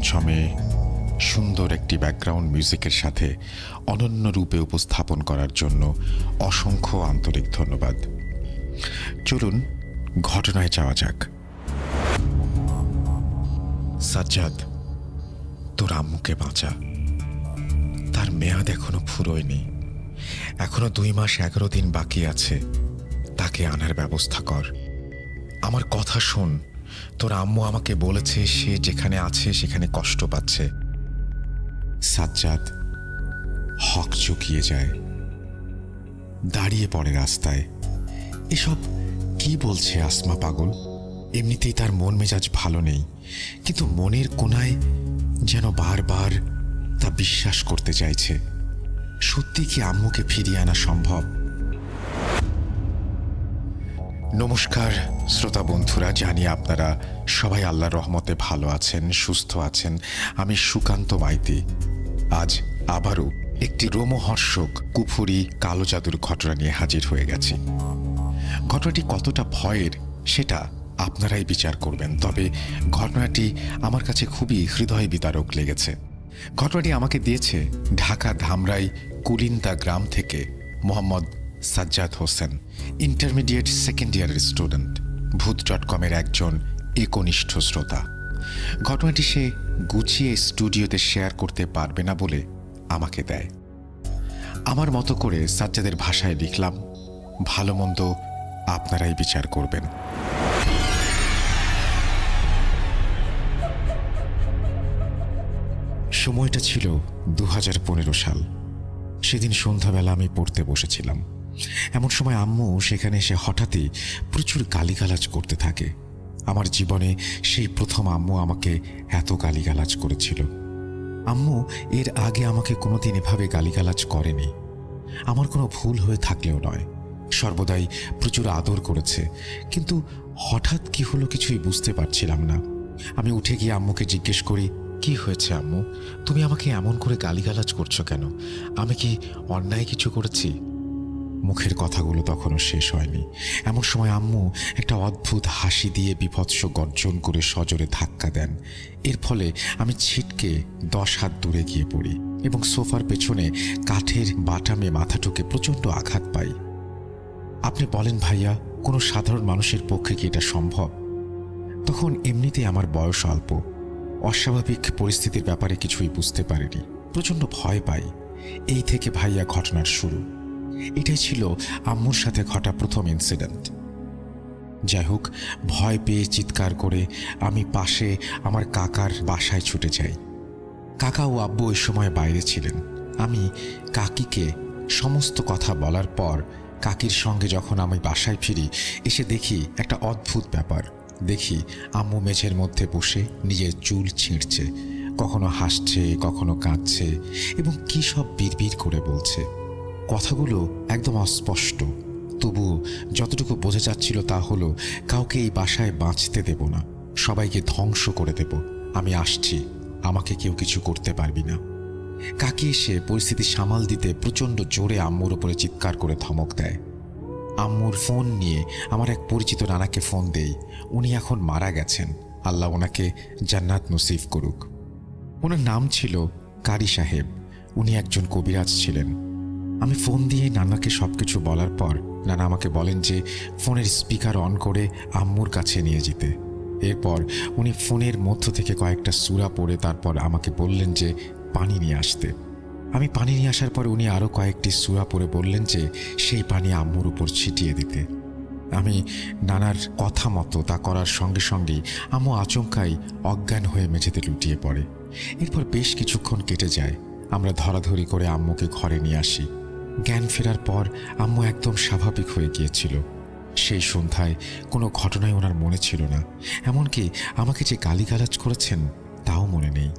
ঝমঝমে সুন্দর একটি ব্যাকগ্রাউন্ড মিউজিকের সাথে অনন্য রূপে উপস্থাপন করার জন্য অসংখ্য আন্তরিক ধন্যবাদ। চলুন ঘটনায় যাওয়া যাক। সাজ্জাদ, তোর আম্মুকে বাঁচা। তার মেয়াদ এখনো ফুরোয়নি। এখনো 2 মাস 11 দিন বাকি আছে। তাকে আনার ব্যবস্থা কর। আমার কথা শোন। তোর আম্মু আমাকে বলেছে সে যেখানে আছে সেখানে কষ্ট পাচ্ছে। সাজ্জাদ হক চুকিয়ে যায়, দাঁড়িয়ে পড়ে রাস্তায়। এসব কি বলছে আসমা পাগল? এমনিতেই তার মন মেজাজ ভালো নেই, কিন্তু মনের কোনায় যেন বারবার তা বিশ্বাস করতে চাইছে। সত্যি কি আম্মুকে ফিরিয়ে আনা সম্ভব? নমস্কার শ্রোতা বন্ধুরা, জানি আপনারা সবাই আল্লাহর রহমতে ভালো আছেন, সুস্থ আছেন। আমি সুকান্ত মাইতি আজ আবারও একটি রোমহর্ষক কুফুরি কালো জাদুর ঘটনা নিয়ে হাজির হয়ে গেছি। ঘটনাটি কতটা ভয়ের সেটা আপনারাই বিচার করবেন, তবে ঘটনাটি আমার কাছে খুবই হৃদয় বিদারক লেগেছে। ঘটনাটি আমাকে দিয়েছে ঢাকা ধামরাই কুলিন্দা গ্রাম থেকে মোহাম্মদ সাজ্জাদ হোসেন, ইন্টারমিডিয়েট সেকেন্ড ইয়ারের স্টুডেন্ট, ভূত.com-এর একজন একনিষ্ঠ শ্রোতা। ঘটনাটি সে গুছিয়ে স্টুডিওতে শেয়ার করতে পারবে না বলে আমাকে দেয়। আমার মতো করে সাজ্জাদের ভাষায় লিখলাম, ভালো মন্দ আপনারাই বিচার করবেন। সময়টা ছিল 2015 সাল। সেদিন সন্ধ্যাবেলা আমি পড়তে বসেছিলাম। এমন সময় আম্মু সেখানে এসে হঠাৎই প্রচুর গালিগালাজ করতে থাকে। আমার জীবনে সেই প্রথম আম্মু আমাকে এত গালিগালাজ করেছিল। আম্মু এর আগে আমাকে কোনোদিন এভাবে গালিগালাজ করেনি। আমার কোনো ভুল হয়ে থাকলেও নয়, সর্বদাই প্রচুর আদর করেছে। কিন্তু হঠাৎ কি হলো কিছুই বুঝতে পারছিলাম না। আমি উঠে গিয়ে আম্মুকে জিজ্ঞেস করি, কি হয়েছে আম্মু? তুমি আমাকে এমন করে গালিগালাজ করছো কেন? আমি কি অন্যায় কিছু করেছি? মুখের কথাগুলো তখনও শেষ হয়নি। এমন সময় আম্মু একটা অদ্ভুত হাসি দিয়ে বিভৎস গর্জন করে সজোরে ধাক্কা দেন। এর ফলে আমি ছিটকে 10 হাত দূরে গিয়ে পড়ি এবং সোফার পেছনে কাঠের বাটামে মাথা ঠুকে প্রচণ্ড আঘাত পাই। আপনি বলেন ভাইয়া, কোনো সাধারণ মানুষের পক্ষে কি এটা সম্ভব? তখন এমনিতেই আমার বয়স অল্প, অস্বাভাবিক পরিস্থিতির ব্যাপারে কিছুই বুঝতে পারিনি, প্রচণ্ড ভয় পাই। এই থেকে ভাইয়া ঘটনার শুরু। এটাই ছিল আম্মুর সাথে ঘটা প্রথম ইনসিডেন্ট। যাই হোক, ভয় পেয়ে চিৎকার করে আমি পাশে আমার কাকার বাসায় ছুটে যাই। কাকা ও আব্বু ওই সময় বাইরে ছিলেন। আমি কাকিকে সমস্ত কথা বলার পর কাকির সঙ্গে যখন আমি বাসায় ফিরি, এসে দেখি একটা অদ্ভুত ব্যাপার। দেখি আম্মু মেঝের মধ্যে বসে নিজের চুল ছিঁড়ছে, কখনো হাসছে, কখনো কাঁদছে এবং কি সব বিড়বিড় করে বলছে। কথাগুলো একদম অস্পষ্ট, তবু যতটুকু বোঝা যাচ্ছিল তা হলো, কাউকে এই বাসায় বাঁচতে দেব না, সবাইকে ধ্বংস করে দেব। আমি আসছি, আমাকে কেউ কিছু করতে পারবি না। কাকি এসে পরিস্থিতি সামাল দিতে প্রচণ্ড জোরে আম্মুর ওপরে চিৎকার করে ধমক দেয়। আম্মুর ফোন নিয়ে আমার এক পরিচিত নানাকে ফোন দেই। উনি এখন মারা গেছেন, আল্লাহ ওনাকে জান্নাত নসিব করুক। ওনার নাম ছিল কারি সাহেব। উনি একজন কবিরাজ ছিলেন। আমি ফোন দিয়ে নানাকে সবকিছু বলার পর নানা আমাকে বলেন যে ফোনের স্পিকার অন করে আম্মুর কাছে নিয়ে যেতে। এরপর উনি ফোনের মধ্য থেকে কয়েকটা সূরা পড়ে তারপর আমাকে বললেন যে পানি নিয়ে আসতে। আমি পানি নিয়ে আসার পর উনি আরও কয়েকটি সূরা পড়ে বললেন যে সেই পানি আম্মুর উপর ছিটিয়ে দিতে। আমি নানার কথা মতো তা করার সঙ্গে সঙ্গেই আম্মু আচমকাই অজ্ঞান হয়ে মেঝেতে লুটিয়ে পড়ে। এরপর বেশ কিছুক্ষণ কেটে যায়। আমরা ধরাধরি করে আম্মুকে ঘরে নিয়ে আসি। জ্ঞান ফেরার পর আম্মু একদম স্বাভাবিক হয়ে গিয়েছিল। সেই সন্ধ্যায় কোনো ঘটনাই ওনার মনে ছিল না, এমনকি আমাকে যে গালিগালাজ করেছেন তাও মনে নেই।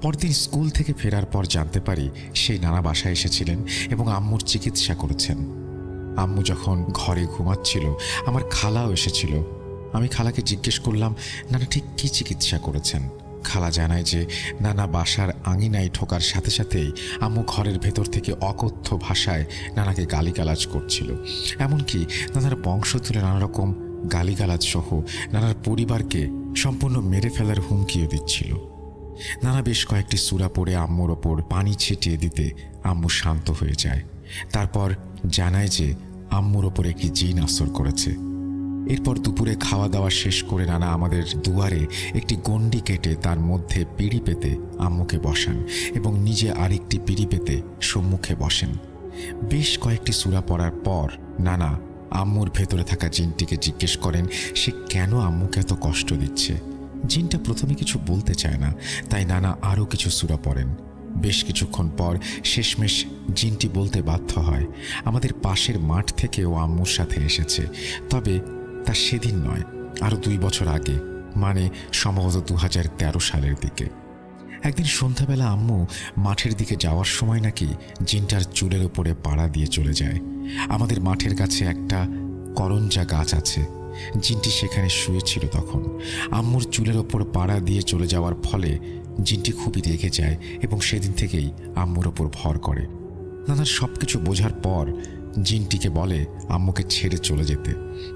পরদিন স্কুল থেকে ফেরার পর জানতে পারি সেই নানা বাসায় এসেছিলেন এবং আম্মুর চিকিৎসা করেছেন। আম্মু যখন ঘরে ঘুমাচ্ছিল আমার খালাও এসেছিল। আমি খালাকে জিজ্ঞেস করলাম, নানা ঠিক কী চিকিৎসা করেছেন? খালা জানায় যে নানা বাসার আঙিনায় ঢোকার সাথে সাথেই আম্মু ঘরের ভেতর থেকে অকথ্য ভাষায় নানাকে গালিগালাজ করছিল। এমনকি নানার বংশ তুলে নানা রকম গালিগালাজ সহ নানার পরিবারকে সম্পূর্ণ মেরে ফেলার হুমকিও দিচ্ছিল। নানা বেশ কয়েকটি সূরা পড়ে আম্মুর ওপর পানি ছিটিয়ে দিতে আম্মু শান্ত হয়ে যায়। তারপর জানায় যে আম্মুর ওপর একটি জিন আসর করেছে। এরপর দুপুরে খাওয়া দাওয়া শেষ করে নানা আমাদের দুয়ারে একটি গণ্ডি কেটে তার মধ্যে পিঁড়ি পেতে আম্মুকে বসান এবং নিজে আরেকটি পিঁড়ি পেতে সম্মুখে বসেন। বেশ কয়েকটি সূরা পড়ার পর নানা আম্মুর ভেতরে থাকা জিনটিকে জিজ্ঞেস করেন সে কেন আম্মুকে এত কষ্ট দিচ্ছে। জিনটা প্রথমে কিছু বলতে চায় না, তাই নানা আরও কিছু সূরা পড়েন। বেশ কিছুক্ষণ পর শেষমেশ জিনটি বলতে বাধ্য হয় আমাদের পাশের মাঠ থেকেও আম্মুর সাথে এসেছে, তবে তা সেদিন নয়, আরও 2 বছর আগে, মানে সম্ভবত 2013 সালের দিকে। একদিন সন্ধ্যাবেলা আম্মু মাঠের দিকে যাওয়ার সময় নাকি জিনটার চুলের ওপরে পাড়া দিয়ে চলে যায়। আমাদের মাঠের কাছে একটা করঞ্জা গাছ আছে, জিনটি সেখানে শুয়েছিল তখন। আম্মুর চুলের ওপর পাড়া দিয়ে চলে যাওয়ার ফলে জিনটি খুবই রেগে যায় এবং সেদিন থেকেই আম্মুর ওপর ভর করে। নানার সব কিছু বোঝার পর জিনটিকে বলে আম্মুকে ছেড়ে চলে যেতে,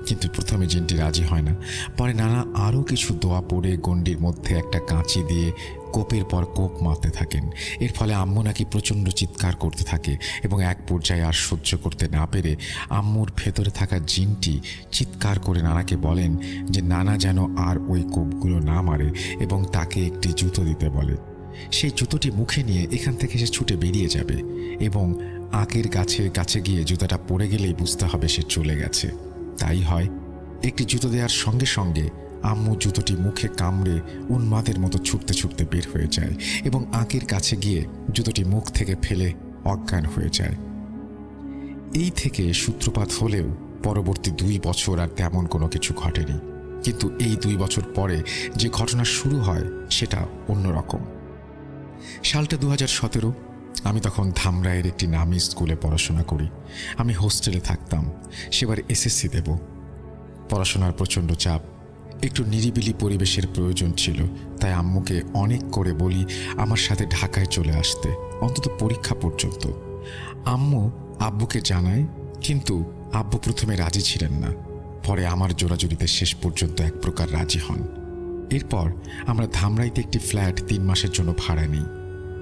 কিন্তু প্রথমে জিনটি রাজি হয় না। পরে নানা আরও কিছু দোয়া পড়ে গণ্ডির মধ্যে একটা কাঁচি দিয়ে কোপের পর কোপ মারতে থাকেন। এর ফলে আম্মু নাকি প্রচণ্ড চিৎকার করতে থাকে এবং এক পর্যায়ে আর সহ্য করতে না পেরে আম্মুর ভেতরে থাকা জিনটি চিৎকার করে নানাকে বলেন যে নানা যেন আর ওই কোপগুলো না মারে এবং তাকে একটি জুতো দিতে বলে। সেই জুতোটি মুখে নিয়ে এখান থেকে সে ছুটে বেরিয়ে যাবে এবং আঁকের গাছের কাছে গিয়ে জুতাটা পড়ে গেলেই বুঝতে হবে সে চলে গেছে। তাই হয়। একটি জুতো দেওয়ার সঙ্গে সঙ্গে আম্মু জুতোটি মুখে কামড়ে উন্মাদের মতো ছুটতে ছুটতে বের হয়ে যায় এবং আঁকের কাছে গিয়ে জুতোটি মুখ থেকে ফেলে অজ্ঞান হয়ে যায়। এই থেকে সূত্রপাত হলেও পরবর্তী 2 বছর আর তেমন কোনো কিছু ঘটেনি, কিন্তু এই 2 বছর পরে যে ঘটনা শুরু হয় সেটা অন্যরকম। সালটা 2017। আমি তখন ধামরাইয়ের একটি নামী স্কুলে পড়াশোনা করি। আমি হোস্টেলে থাকতাম, সেবার এসএসসি দেব। পড়াশোনার প্রচণ্ড চাপ, একটু নিরিবিলি পরিবেশের প্রয়োজন ছিল, তাই আম্মুকে অনেক করে বলি আমার সাথে ঢাকায় চলে আসতে, অন্তত পরীক্ষা পর্যন্ত। আম্মু আব্বুকে জানায়, কিন্তু আব্বু প্রথমে রাজি ছিলেন না। পরে আমার জোরাজুরিতে শেষ পর্যন্ত এক প্রকার রাজি হন। এরপর আমরা ধামরাইতে একটি ফ্ল্যাট 3 মাসের জন্য ভাড়া নিই।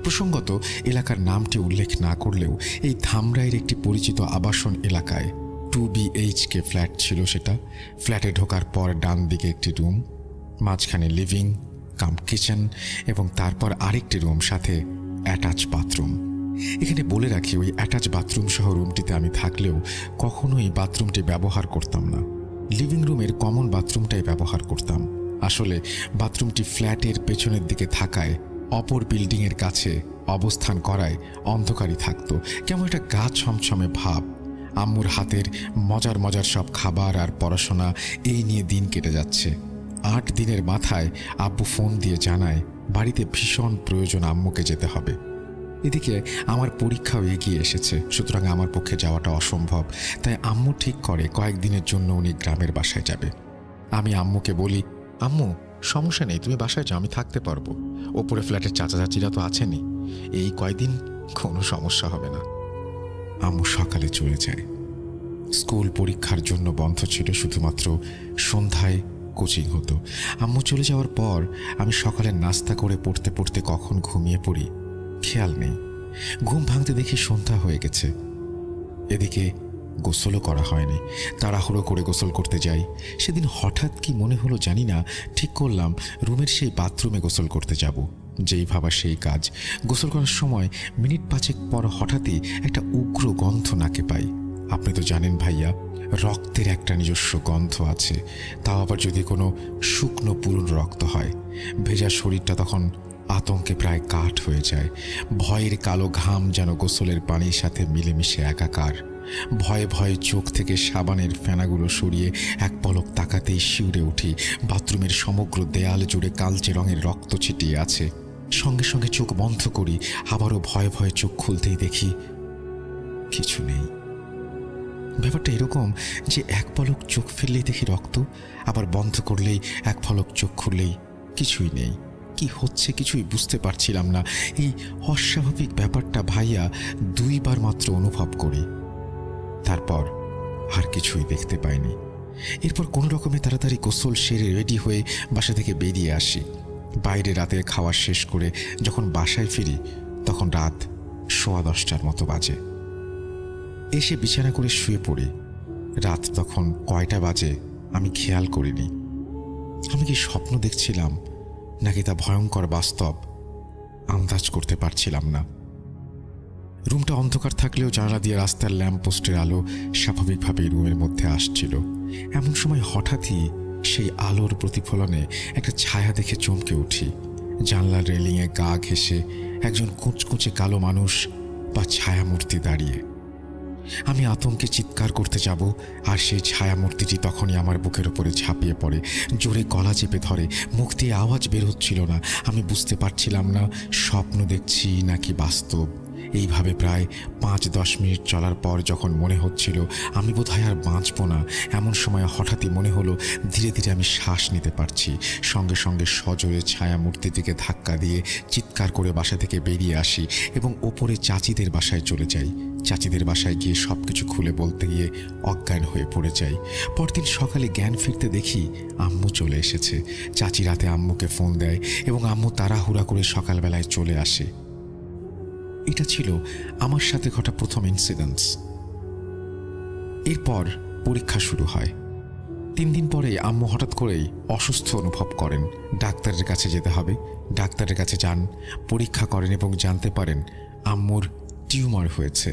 প্রসঙ্গত এলাকার নামটি উল্লেখ না করলেও এই ধামরাইয়ের একটি পরিচিত আবাসন এলাকায় 2 BHK ফ্ল্যাট ছিল সেটা। ফ্ল্যাটে ঢোকার পর ডান দিকে একটি রুম, মাঝখানে লিভিং কাম কিচেন এবং তারপর আরেকটি রুম, সাথে অ্যাটাচ বাথরুম। এখানে বলে রাখি, ওই অ্যাটাচ বাথরুম সহ রুমটিতে আমি থাকলেও কখনোই বাথরুমটি ব্যবহার করতাম না। লিভিং রুমের কমন বাথরুমটাই ব্যবহার করতাম। আসলে বাথরুমটি ফ্ল্যাটের পেছনের দিকে থাকায়, অপর বিল্ডিংয়ের কাছে অবস্থান করায় অন্ধকারই থাকতো, কেমন একটা গা ছমছমে ভাব। আম্মুর হাতের মজার মজার সব খাবার আর পড়াশোনা, এই নিয়ে দিন কেটে যাচ্ছে। 8 দিনের মাথায় আব্বু ফোন দিয়ে জানায় বাড়িতে ভীষণ প্রয়োজন, আম্মুকে যেতে হবে। এদিকে আমার পরীক্ষাও এগিয়ে এসেছে, সুতরাং আমার পক্ষে যাওয়াটা অসম্ভব। তাই আম্মু ঠিক করে কয়েকদিনের জন্য উনি গ্রামের বাসায় যাবে। আমি আম্মুকে বলি, আম্মু সমস্যা নেই, তুমি বাসায় যাও, আমি থাকতে পারবো। ওপরে ফ্ল্যাটের চাচা চাচিরা তো আছেনই, এই কয়দিন কোনো সমস্যা হবে না। আম্মু সকালে চলে যায়। স্কুল পরীক্ষার জন্য বন্ধ ছিল, শুধুমাত্র সন্ধ্যায় কোচিং হতো। আম্মু চলে যাওয়ার পর আমি সকালে নাস্তা করে পড়তে পড়তে কখন ঘুমিয়ে পড়ি খেয়াল নেই। ঘুম ভাঙতে দেখি সন্ধ্যা হয়ে গেছে। এদিকে গোসলও করা হয়নি। তাড়াহুড়ো করে গোসল করতে যাই। সেদিন হঠাৎ কি মনে হলো জানি না, ঠিক করলাম রুমের সেই বাথরুমে গোসল করতে যাব। যেই ভাবা সেই কাজ। গোসল করার সময় মিনিট 5 পর হঠাৎই একটা উগ্র গন্ধ নাকে পাই। আপনি তো জানেন ভাইয়া, রক্তের একটা নিজস্ব গন্ধ আছে, তাও আবার যদি কোনো শুকনো পুরনো রক্ত হয়। ভেজা শরীরটা তখন আতঙ্কে প্রায় কাঠ হয়ে যায়। ভয়ের কালো ঘাম যেন গোসলের পানির সাথে মিলেমিশে একাকার। ভয়ে ভয়ে চোখ থেকে সাবানের ফেনাগুলো সরিয়ে এক পলক তাকাতেই শিউরে উঠি। বাথরুমের সমগ্র দেয়াল জুড়ে কালচে রঙের রক্ত ছিটিয়ে আছে। সঙ্গে সঙ্গে চোখ বন্ধ করি, আবারও ভয়ে ভয়ে চোখ খুলতেই দেখি কিছু নেই। ব্যাপারটা এরকম যে এক পলক চোখ ফেললেই দেখি রক্ত, আবার বন্ধ করলেই এক পলক চোখ খুললেই কিছুই নেই। কি হচ্ছে কিছুই বুঝতে পারছিলাম না। এই অস্বাভাবিক ব্যাপারটা ভাইয়া 2 বার মাত্র অনুভব করি, তারপর আর কিছুই দেখতে পাইনি। এরপর কোনো রকমে তাড়াতাড়ি গোসল সেরে রেডি হয়ে বাসা থেকে বেরিয়ে আসি। বাইরে রাতে খাওয়া শেষ করে যখন বাসায় ফিরি তখন রাত 10:15 মতো বাজে। এসে বিছানা করে শুয়ে পড়ি। রাত তখন কয়টা বাজে আমি খেয়াল করিনি। আমি কি স্বপ্ন দেখছিলাম নাকি তা ভয়ঙ্কর বাস্তব আন্দাজ করতে পারছিলাম না। রুমটা অন্ধকার থাকলেও জানালা দিয়ে রাস্তার ল্যাম্পপোস্টের আলো স্বাভাবিকভাবেই রুমের মধ্যে আসছিল। এমন সময় হঠাৎই সেই আলোর প্রতিফলনে একটা ছায়া দেখে চমকে উঠি। জানলার রেলিংয়ে গা ঘেঁষে একজন কুঁচকুঁচে কালো মানুষ বা ছায়ামূর্তি দাঁড়িয়ে। আমি আতঙ্কে চিৎকার করতে যাব, আর সেই ছায়ামূর্তিটি তখনই আমার বুকের উপরে ঝাঁপিয়ে পড়ে, জোরে গলা চেপে ধরে। মুখ দিয়ে আওয়াজ বের হচ্ছিল না। আমি বুঝতে পারছিলাম না স্বপ্ন দেখছি নাকি বাস্তব। এইভাবে প্রায় 5-10 মিনিট চলার পর যখন মনে হচ্ছিল আমি বোধহয় আর বাঁচব না, এমন সময় হঠাৎই মনে হলো ধীরে ধীরে আমি শ্বাস নিতে পারছি। সঙ্গে সঙ্গে সজোরে ছায়ামূর্তিটিকে ধাক্কা দিয়ে চিৎকার করে বাসা থেকে বেরিয়ে আসি এবং ওপরে চাচিদের বাসায় চলে যাই। চাচিদের বাসায় গিয়ে সব কিছু খুলে বলতে গিয়ে অজ্ঞান হয়ে পড়ে যাই। পরদিন সকালে জ্ঞান ফিরতে দেখি আম্মু চলে এসেছে। চাচি রাতে আম্মুকে ফোন দেয় এবং আম্মু তাড়াহুড়া করে সকালবেলায় চলে আসে। এটা ছিল আমার সাথে ঘটা প্রথম ইনসিডেন্টস। এরপর পরীক্ষা শুরু হয়। 3 দিন পরে আম্মু হঠাৎ করেই অসুস্থ অনুভব করেন। ডাক্তারের কাছে যেতে হবে। ডাক্তারের কাছে যান, পরীক্ষা করেন এবং জানতে পারেন আম্মুর টিউমার হয়েছে,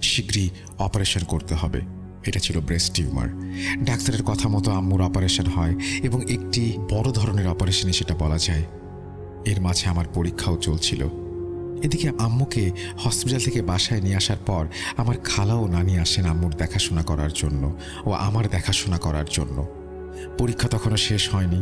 শীঘ্রই অপারেশন করতে হবে। এটা ছিল ব্রেস্ট টিউমার। ডাক্তারের কথা মতো আম্মুর অপারেশন হয় এবং একটি বড় ধরনের অপারেশনে সেটা বলা যায়। এর মাঝে আমার পরীক্ষাও চলছিল। এদিকে আম্মুকে হসপিটাল থেকে বাসায় নিয়ে আসার পর আমার খালা ও নানি আসেন আম্মুর দেখাশোনা করার জন্য ও আমার দেখাশোনা করার জন্য। পরীক্ষা তখনও শেষ হয়নি।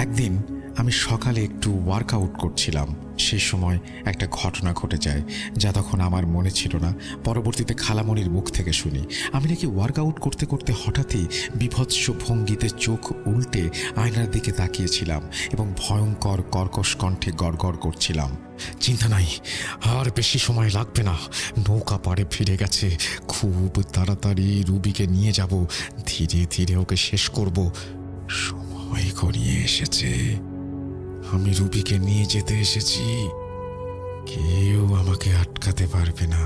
একদিন আমি সকালে একটু ওয়ার্কআউট করছিলাম। সেই সময় একটা ঘটনা ঘটে যায় যা তখন আমার মনে ছিল না। পরবর্তীতে খালামণির মুখ থেকে শুনি আমি নাকি ওয়ার্কআউট করতে করতে হঠাৎই বিভৎস ভঙ্গিতে চোখ উল্টে আয়নার দিকে তাকিয়েছিলাম এবং ভয়ঙ্কর কর্কশ কণ্ঠে গড়গড় করছিলাম, চিন্তা নাই, আর বেশি সময় লাগবে না, নৌকা পাড়ে ফিরে গেছে, খুব তাড়াতাড়ি রুবিকে নিয়ে যাব, ধীরে ধীরে ওকে শেষ করব, সময় গড়িয়ে এসেছে, আমি রুবিকে নিয়ে যেতে এসেছি, কেউ আমাকে আটকাতে পারবে না।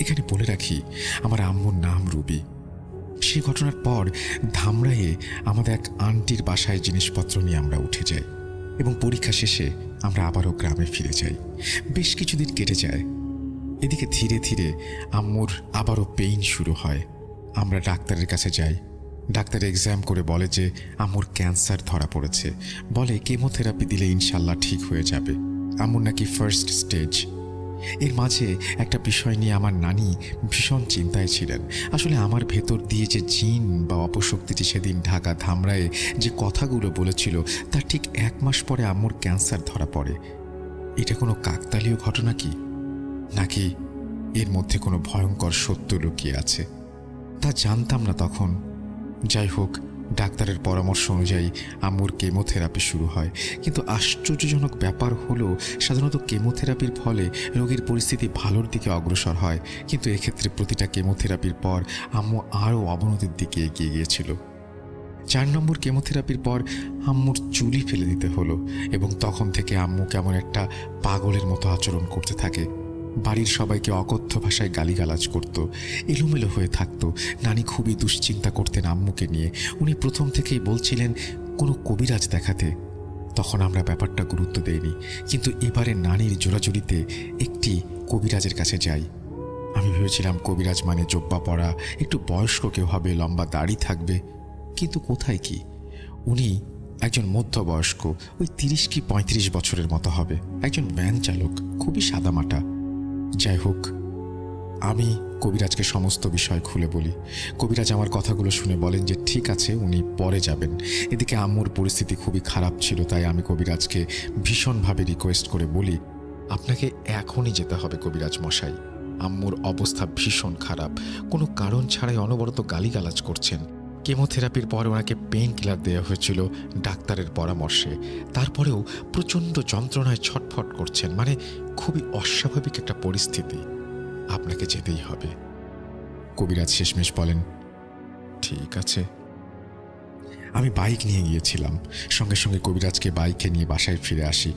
এখানে বলে রাখি আমার আম্মুর নাম রুবি। সেই ঘটনার পর ধামরাইয়ে আমাদের এক আন্টির বাসায় জিনিসপত্র নিয়ে আমরা উঠে যাই এবং পরীক্ষা শেষে আমরা আবারও গ্রামে ফিরে যাই। বেশ কিছুদিন কেটে যায়। এদিকে ধীরে ধীরে আম্মুর আবারও পেইন শুরু হয়। আমরা ডাক্তারের কাছে যাই। ডাক্তার এক্সাম করে বলে যে আম্মুর ক্যান্সার ধরা পড়েছে। বলে কেমোথেরাপি দিলে ইনশাল্লাহ ঠিক হয়ে যাবে। আম্মুর নাকি ফার্স্ট স্টেজ। এর মাঝে একটা বিষয় নিয়ে আমার নানি ভীষণ চিন্তায় ছিলেন। আসলে আমার ভেতর দিয়ে যে জিন বা অপশক্তিটি সেদিন ঢাকা ধামরায়ে যে কথাগুলো বলেছিল তার ঠিক 1 মাস পরে আম্মুর ক্যান্সার ধরা পড়ে। এটা কোনো কাকতালীয় ঘটনা কি, নাকি এর মধ্যে কোনো ভয়ঙ্কর সত্য লুকিয়ে আছে তা জানতাম না তখন। যাই হোক, ডাক্তারের পরামর্শ অনুযায়ী আম্মুর কেমোথেরাপি শুরু হয়। কিন্তু আশ্চর্যজনক ব্যাপার হলো সাধারণত কেমোথেরাপির ফলে রোগীর পরিস্থিতি ভালোর দিকে অগ্রসর হয়, কিন্তু এক্ষেত্রে প্রতিটা কেমোথেরাপির পর আম্মু আরও অবনতির দিকে এগিয়ে গিয়েছিল। 4 নম্বর কেমোথেরাপির পর আম্মুর চুলই ফেলে দিতে হলো এবং তখন থেকে আম্মু কেমন একটা পাগলের মতো আচরণ করতে থাকে। বাড়ির সবাইকে অকথ্য ভাষায় গালিগালাজ করত, এলোমেলো হয়ে থাকতো। নানি খুবই দুশ্চিন্তা করতেন আম্মুকে নিয়ে। উনি প্রথম থেকেই বলছিলেন কোনো কবিরাজ দেখাতে। তখন আমরা ব্যাপারটা গুরুত্ব দেইনি, কিন্তু এবারে নানির জোরাজুরিতে একটি কবিরাজের কাছে যাই। আমি ভেবেছিলাম কবিরাজ মানে জব্বা পরা, একটু বয়স্ক কেউ হবে, লম্বা দাড়ি থাকবে, কিন্তু কোথায় কি, উনি একজন মধ্যবয়স্ক, ওই 30 কি 35 বছরের মতো হবে, একজন ভ্যান চালক, খুবই সাদামাটা। যাই হোক, আমি কবিরাজকে সমস্ত বিষয় খুলে বলি। কবিরাজ আমার কথাগুলো শুনে বলেন যে ঠিক আছে, উনি পরে যাবেন। এদিকে আম্মুর পরিস্থিতি খুবই খারাপ ছিল, তাই আমি কবিরাজকে ভীষণভাবে রিকোয়েস্ট করে বলি, আপনাকে এখনই যেতে হবে কবিরাজ মশাই, আম্মুর অবস্থা ভীষণ খারাপ, কোনো কারণ ছাড়াই অনবরত গালিগালাজ করছেন। কেমোথেরাপির পর ওনাকে পেইন কিলার দেওয়া হয়েছিল ডাক্তারের পরামর্শে, তারপরেও প্রচণ্ড যন্ত্রণায় ছটফট করছেন, মানে খুবই অস্বাভাবিক একটা পরিস্থিতি, আপনাকে যেতেই হবে। কবিরাজ শেষমেশ বলেন, ঠিক আছে। আমি বাইক নিয়ে গিয়েছিলাম। সঙ্গে সঙ্গে কবিরাজকে বাইকে নিয়ে বাসায় ফিরে আসি।